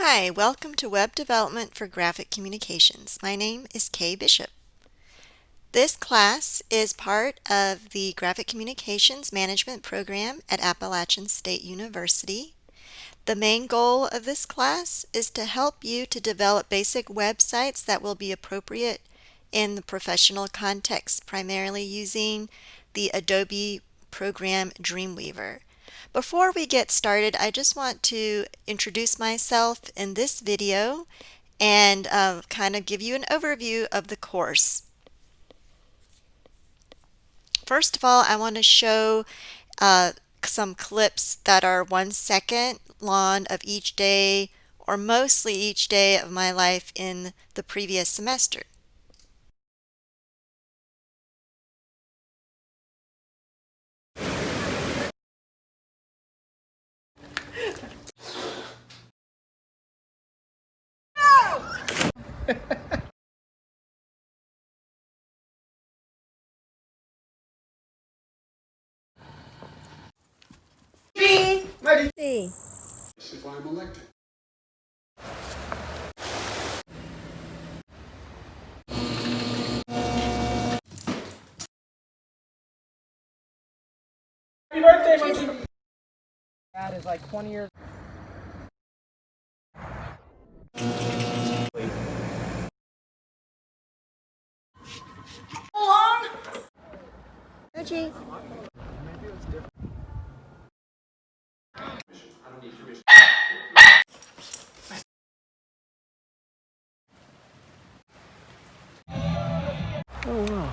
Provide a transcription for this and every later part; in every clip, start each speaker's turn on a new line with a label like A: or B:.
A: Hi, welcome to Web Development for Graphic Communications. My name is Kay Bishop. This class is part of the Graphic Communications Management program at Appalachian State University. The main goal of this class is to help you to develop basic websites that will be appropriate in the professional context, primarily using the Adobe program Dreamweaver. Before we get started, I just want to introduce myself in this video and kind of give you an overview of the course. First of all, I want to show some clips that are 1 second long of each day or mostly each day of my life in the previous semester.
B: Ready.
C: If I'm elected.
B: Happy birthday, monkey! Dad is like 20 years. Long. Mochi. Oh wow.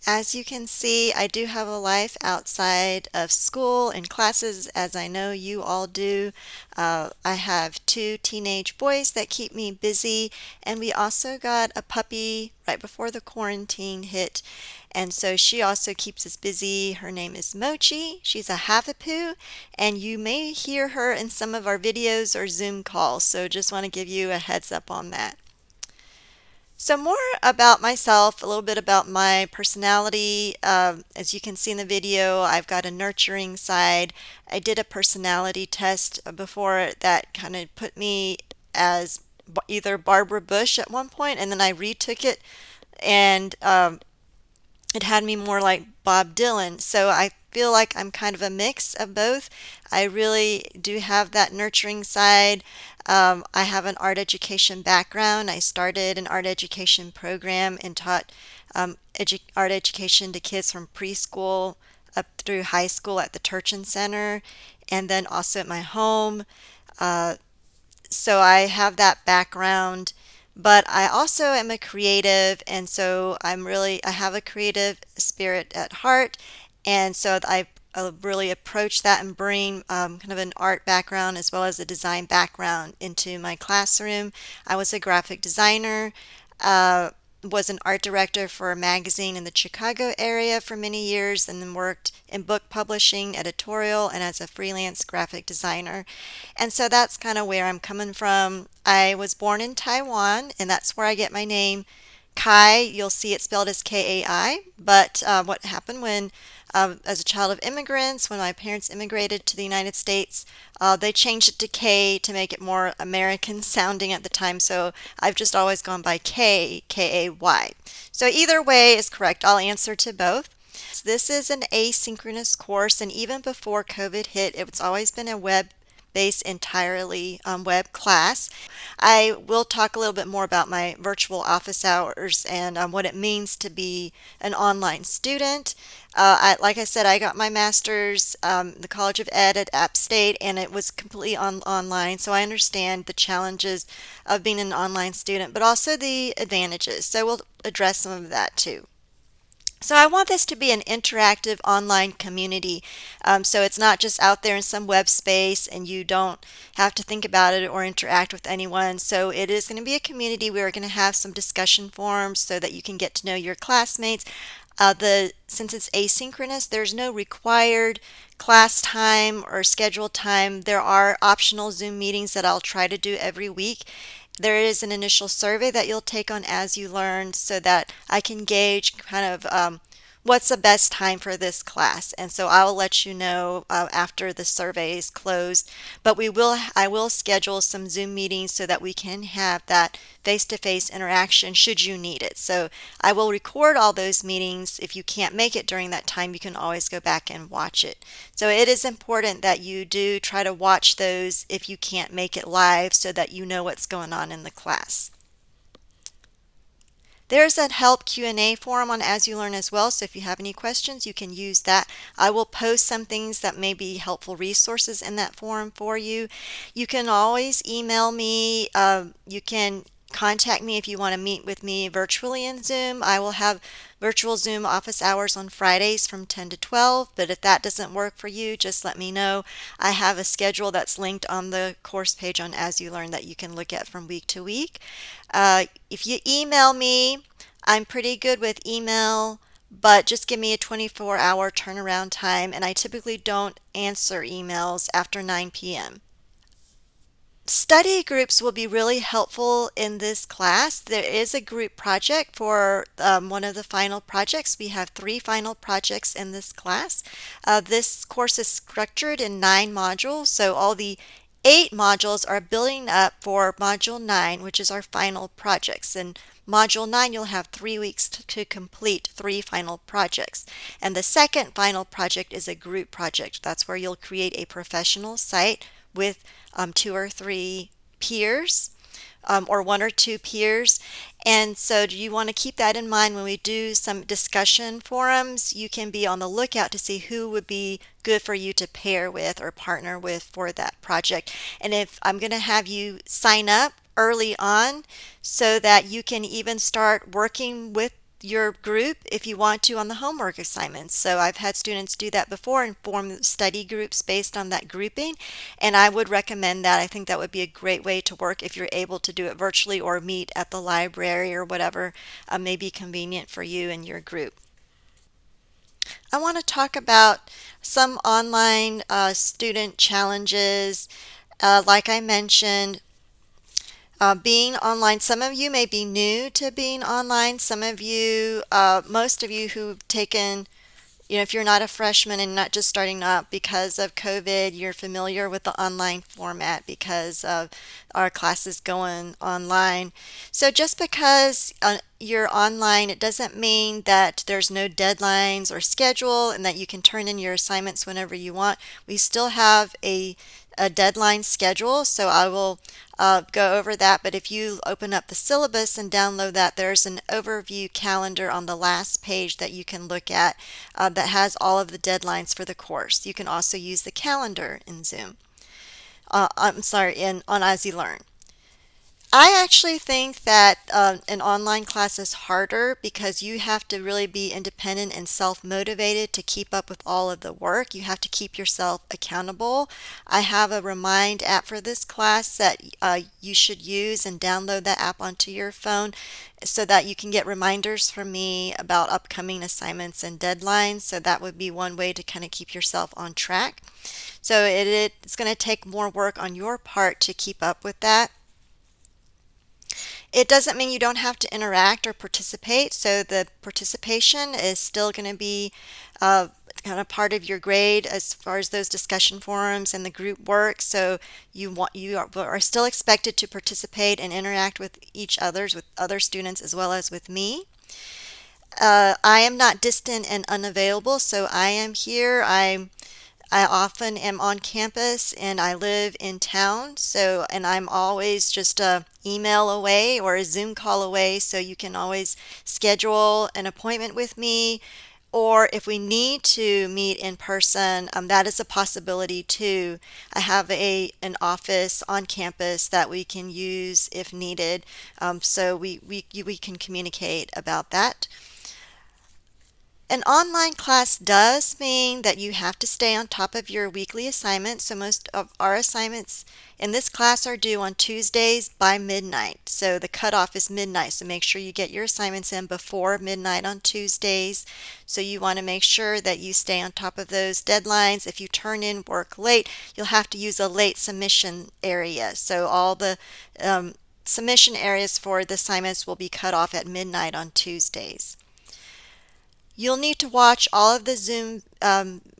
A: As you can see, I do have a life outside of school and classes, as I know you all do. I have 2 teenage boys that keep me busy, and we also got a puppy right before the quarantine hit, and so she also keeps us busy. Her name is Mochi. She's a Havapoo, and you may hear her in some of our videos or Zoom calls, so just want to give you a heads up on that. So more about myself, a little bit about my personality. As you can see in the video, I've got a nurturing side. I did a personality test before that kind of put me as either Barbara Bush at one point, and then I retook it, and it had me more like Bob Dylan. So I feel like I'm kind of a mix of both. I really do have that nurturing side. I have an art education background. I started an art education program and taught art education to kids from preschool up through high school at the Turchin Center, and then also at my home. So I have that background, but I also am a creative, and so I have a creative spirit at heart, and so I really approach that and bring kind of an art background as well as a design background into my classroom. I was a graphic designer, was an art director for a magazine in the Chicago area for many years, and then worked in book publishing, editorial, and as a freelance graphic designer. And so that's kind of where I'm coming from. I was born in Taiwan, and that's where I get my name. Kai, you'll see it spelled as Kai, but what happened when, as a child of immigrants, when my parents immigrated to the United States, they changed it to K to make it more American sounding at the time, so I've just always gone by K, K-A-Y. So either way is correct. I'll answer to both. This is an asynchronous course, and even before COVID hit, it's always been a web-based entirely web class. I will talk a little bit more about my virtual office hours and what it means to be an online student. Like I said, I got my master's the College of Ed at App State, and it was completely online, so I understand the challenges of being an online student, but also the advantages. So we'll address some of that too. So I want this to be an interactive online community. So it's not just out there in some web space and you don't have to think about it or interact with anyone. So it is going to be a community. We're going to have some discussion forums so that you can get to know your classmates. Since it's asynchronous, there's no required class time or scheduled time. There are optional Zoom meetings that I'll try to do every week. there is an initial survey that you'll take on as you learn so that I can gauge kind of what's the best time for this class. And so I will let you know after the survey is closed. But I will schedule some Zoom meetings so that we can have that face-to-face interaction should you need it. So I will record all those meetings. If you can't make it during that time, you can always go back and watch it. So it is important that you do try to watch those if you can't make it live so that you know what's going on in the class. There's a help Q&A forum on As You Learn as well, so if you have any questions, you can use that. I will post some things that may be helpful resources in that forum for you. You can always email me. You can contact me if you want to meet with me virtually in Zoom. I will have virtual Zoom office hours on Fridays from 10 to 12, but if that doesn't work for you, just let me know. I have a schedule that's linked on the course page on As You Learn that you can look at from week to week. If you email me, I'm pretty good with email, but just give me a 24-hour turnaround time, and I typically don't answer emails after 9 p.m. Study groups will be really helpful in this class. There is a group project for one of the final projects. We have 3 final projects in this class. This course is structured in 9 modules, so all the 8 modules are building up for Module 9, which is our final projects. And Module 9, you'll have 3 weeks to complete 3 final projects. And the second final project is a group project. That's where you'll create a professional site with 2 or 3 peers, or 1 or 2 peers. And so you want to keep that in mind when we do some discussion forums. You can be on the lookout to see who would be good for you to pair with or partner with for that project. And if I'm going to have you sign up early on so that you can even start working with your group if you want to on the homework assignments. So I've had students do that before and form study groups based on that grouping, and I would recommend that. I think that would be a great way to work if you're able to do it virtually or meet at the library or whatever may be convenient for you and your group. I want to talk about some online student challenges. Like I mentioned, being online, some of you may be new to being online. Some of you, most of you who've taken, if you're not a freshman and not just starting up because of COVID, you're familiar with the online format because of our classes going online. So just because you're online, it doesn't mean that there's no deadlines or schedule and that you can turn in your assignments whenever you want. We still have a deadline schedule, so I will go over that. But if you open up the syllabus and download that, there's an overview calendar on the last page that you can look at that has all of the deadlines for the course. You can also use the calendar in Zoom. On As You Learn. I actually think that an online class is harder because you have to really be independent and self-motivated to keep up with all of the work. You have to keep yourself accountable. I have a Remind app for this class that you should use and download that app onto your phone so that you can get reminders from me about upcoming assignments and deadlines. So that would be one way to kind of keep yourself on track. So it's going to take more work on your part to keep up with that. It doesn't mean you don't have to interact or participate, so the participation is still going to be kind of part of your grade as far as those discussion forums and the group work. So you are still expected to participate and interact with with other students as well as with me. I am not distant and unavailable, so I am here. I often am on campus and I live in town, and I'm always just a email away or a Zoom call away, so you can always schedule an appointment with me, or if we need to meet in person, that is a possibility too. I have an office on campus that we can use if needed, so we can communicate about that. An online class does mean that you have to stay on top of your weekly assignments. So most of our assignments in this class are due on Tuesdays by midnight. So the cutoff is midnight. So make sure you get your assignments in before midnight on Tuesdays. So you want to make sure that you stay on top of those deadlines. If you turn in work late, you'll have to use a late submission area. So all the submission areas for the assignments will be cut off at midnight on Tuesdays. You'll need to watch all of the Zoom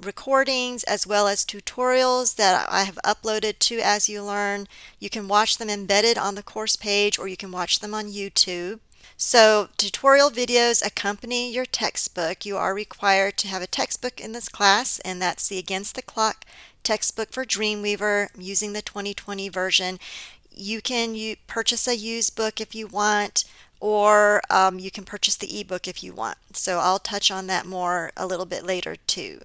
A: recordings as well as tutorials that I have uploaded to As You Learn. You can watch them embedded on the course page, or you can watch them on YouTube. So tutorial videos accompany your textbook. You are required to have a textbook in this class, and that's the Against the Clock textbook for Dreamweaver. I'm using the 2020 version. You can purchase a used book if you want, or you can purchase the ebook if you want. So I'll touch on that more a little bit later too.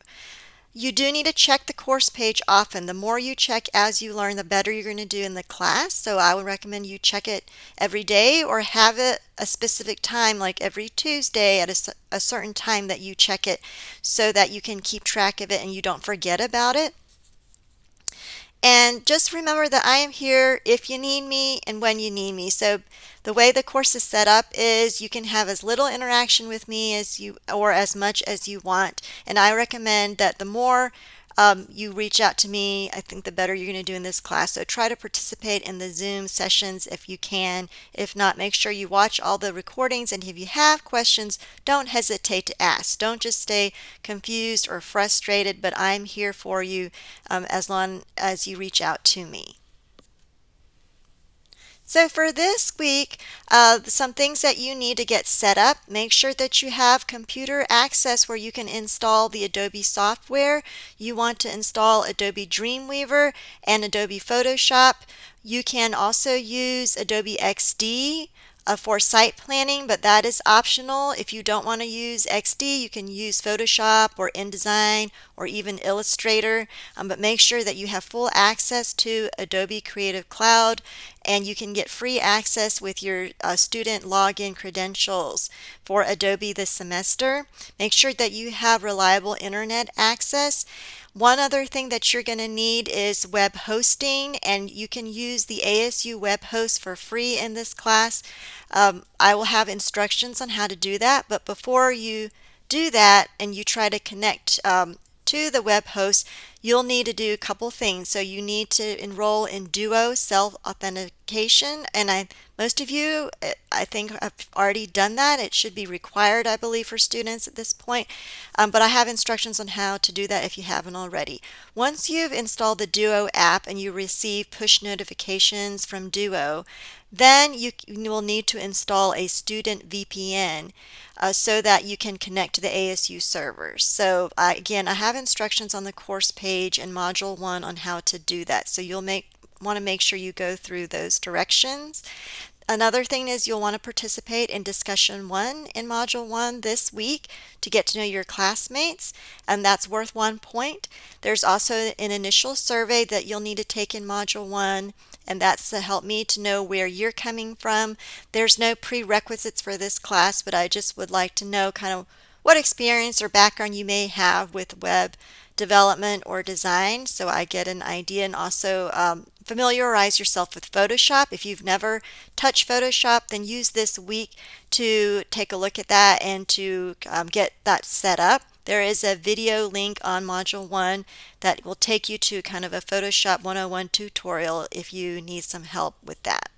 A: You do need to check the course page often. The more you check As You Learn, the better you're going to do in the class. So I would recommend you check it every day, or have it a specific time, like every Tuesday at a certain time that you check it, so that you can keep track of it and you don't forget about it. And just remember that I am here if you need me and when you need me. So the way the course is set up is you can have as little interaction with me as you, or as much as you want. And I recommend that the more you reach out to me, I think the better you're going to do in this class. So try to participate in the Zoom sessions if you can. If not, make sure you watch all the recordings, and if you have questions, don't hesitate to ask. Don't just stay confused or frustrated, but I'm here for you as long as you reach out to me. So for this week, some things that you need to get set up: make sure that you have computer access where you can install the Adobe software. You want to install Adobe Dreamweaver and Adobe Photoshop. You can also use Adobe XD for site planning, but that is optional. If you don't want to use XD, you can use Photoshop or InDesign or even Illustrator, but make sure that you have full access to Adobe Creative Cloud, and you can get free access with your student login credentials for Adobe this semester. Make sure that you have reliable internet access. One other thing that you're going to need is web hosting, and you can use the ASU web host for free in this class. I will have instructions on how to do that, but before you do that and you try to connect to the web host, you'll need to do a couple things. So you need to enroll in Duo self-authentication, and most of you, I think, have already done that. It should be required, I believe, for students at this point, but I have instructions on how to do that if you haven't already. Once you've installed the Duo app and you receive push notifications from Duo, then you will need to install a student VPN so that you can connect to the ASU servers. So again, I have instructions on the course page in Module 1 on how to do that. So you'll want to make sure you go through those directions. Another thing is you'll want to participate in Discussion 1 in Module 1 this week to get to know your classmates, and that's worth 1 point. There's also an initial survey that you'll need to take in Module 1, and that's to help me to know where you're coming from. There's no prerequisites for this class, but I just would like to know kind of what experience or background you may have with web development or design, so I get an idea. And also familiarize yourself with Photoshop. If you've never touched Photoshop, then use this week to take a look at that and to get that set up. There is a video link on Module 1 that will take you to kind of a Photoshop 101 tutorial if you need some help with that.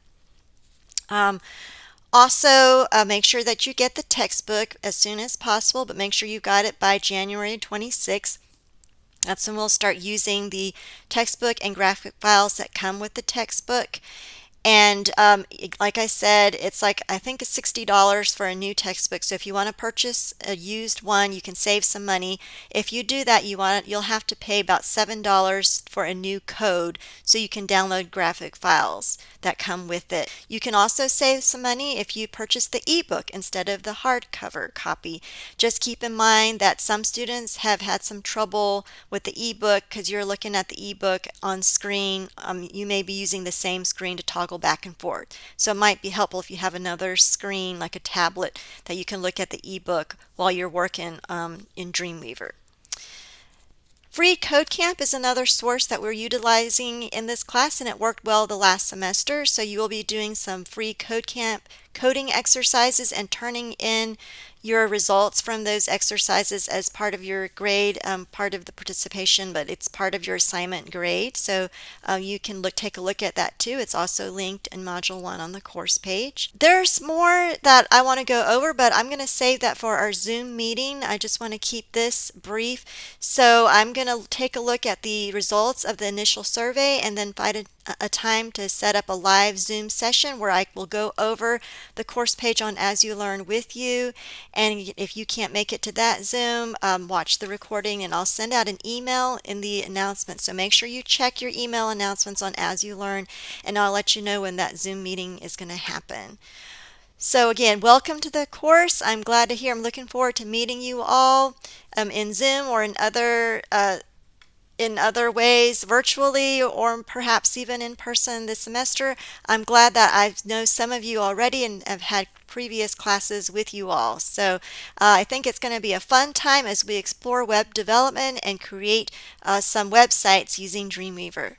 A: Also, make sure that you get the textbook as soon as possible, but make sure you got it by January 26th. That's when we'll start using the textbook and graphic files that come with the textbook. And like I said, it's like, I think it's $60 for a new textbook. So if you want to purchase a used one, you can save some money. If you do that, you'll have to pay about $7 for a new code so you can download graphic files that come with it. You can also save some money if you purchase the ebook instead of the hardcover copy. Just keep in mind that some students have had some trouble with the ebook because you're looking at the ebook on screen. You may be using the same screen to toggle back and forth. So it might be helpful if you have another screen like a tablet that you can look at the ebook while you're working in Dreamweaver. Free Code Camp is another source that we're utilizing in this class, and it worked well the last semester. So you will be doing some free Code Camp coding exercises and turning in your results from those exercises as part of your grade, part of the participation, but it's part of your assignment grade. So you can take a look at that too. It's also linked in Module 1 on the course page. There's more that I want to go over, but I'm going to save that for our Zoom meeting. I just want to keep this brief. So I'm going to take a look at the results of the initial survey and then find a time to set up a live Zoom session where I will go over the course page on As You Learn with you. And if you can't make it to that Zoom, watch the recording and I'll send out an email in the announcement. So make sure you check your email announcements on As You Learn, and I'll let you know when that Zoom meeting is going to happen. So again, welcome to the course. I'm glad to hear. I'm looking forward to meeting you all in Zoom or in other ways, virtually or perhaps even in person this semester. I'm glad that I know some of you already and have had previous classes with you all. So I think it's going to be a fun time as we explore web development and create some websites using Dreamweaver.